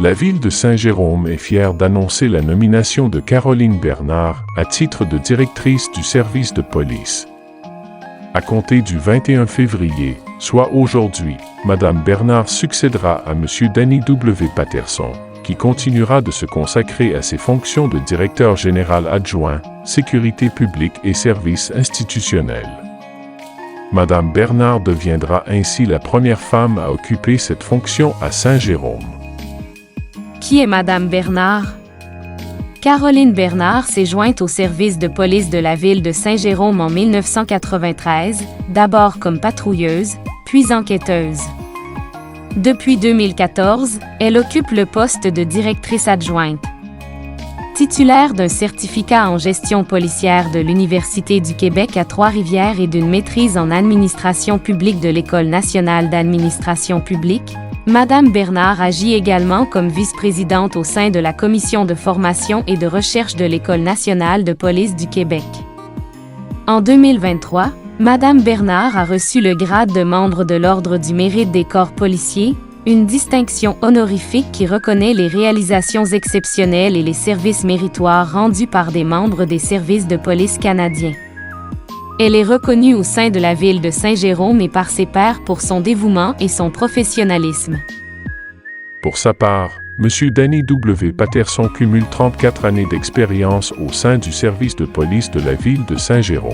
La ville de Saint-Jérôme est fière d'annoncer la nomination de Caroline Bernard à titre de directrice du service de police. À compter du 21 février, soit aujourd'hui, Madame Bernard succédera à Monsieur Danny W. Patterson, qui continuera de se consacrer à ses fonctions de directeur général adjoint, sécurité publique et services institutionnels. Madame Bernard deviendra ainsi la première femme à occuper cette fonction à Saint-Jérôme. Qui est Madame Bernard? Caroline Bernard s'est jointe au service de police de la ville de Saint-Jérôme en 1993, d'abord comme patrouilleuse, puis enquêteuse. Depuis 2014, elle occupe le poste de directrice adjointe. Titulaire d'un certificat en gestion policière de l'Université du Québec à Trois-Rivières et d'une maîtrise en administration publique de l'École nationale d'administration publique, Madame Bernard agit également comme vice-présidente au sein de la Commission de formation et de recherche de l'École nationale de police du Québec. En 2023, Madame Bernard a reçu le grade de membre de l'Ordre du mérite des corps policiers, une distinction honorifique qui reconnaît les réalisations exceptionnelles et les services méritoires rendus par des membres des services de police canadiens. Elle est reconnue au sein de la ville de Saint-Jérôme et par ses pairs pour son dévouement et son professionnalisme. Pour sa part, M. Danny W. Patterson cumule 34 années d'expérience au sein du service de police de la ville de Saint-Jérôme.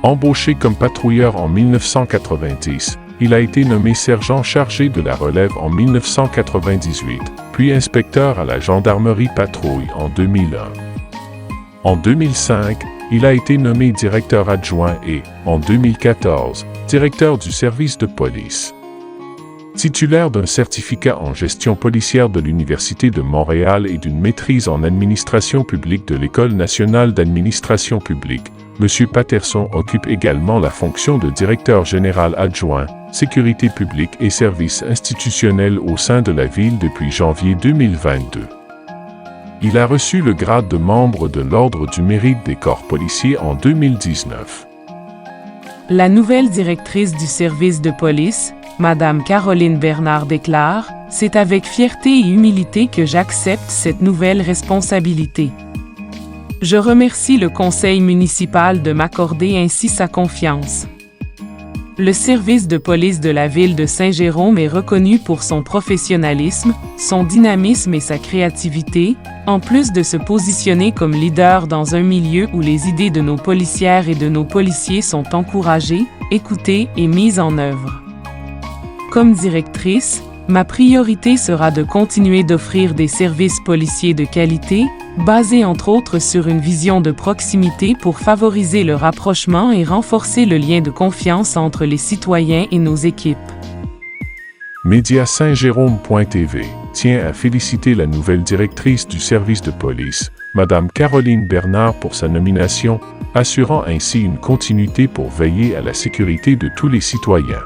Embauché comme patrouilleur en 1990, il a été nommé sergent chargé de la relève en 1998, puis inspecteur à la gendarmerie patrouille en 2001. En 2005, il a été nommé directeur adjoint et, en 2014, directeur du service de police. Titulaire d'un certificat en gestion policière de l'Université de Montréal et d'une maîtrise en administration publique de l'École nationale d'administration publique, M. Patterson occupe également la fonction de directeur général adjoint, sécurité publique et services institutionnels au sein de la ville depuis janvier 2022. Il a reçu le grade de membre de l'Ordre du mérite des corps policiers en 2019. La nouvelle directrice du service de police, Madame Caroline Bernard déclare « C'est avec fierté et humilité que j'accepte cette nouvelle responsabilité. Je remercie le conseil municipal de m'accorder ainsi sa confiance. Le service de police de la ville de Saint-Jérôme est reconnu pour son professionnalisme, son dynamisme et sa créativité, en plus de se positionner comme leader dans un milieu où les idées de nos policières et de nos policiers sont encouragées, écoutées et mises en œuvre. Comme directrice, ma priorité sera de continuer d'offrir des services policiers de qualité, basés entre autres sur une vision de proximité pour favoriser le rapprochement et renforcer le lien de confiance entre les citoyens et nos équipes. Média Saint-Jérôme.tv tient à féliciter la nouvelle directrice du service de police, Madame Caroline Bernard, pour sa nomination, assurant ainsi une continuité pour veiller à la sécurité de tous les citoyens.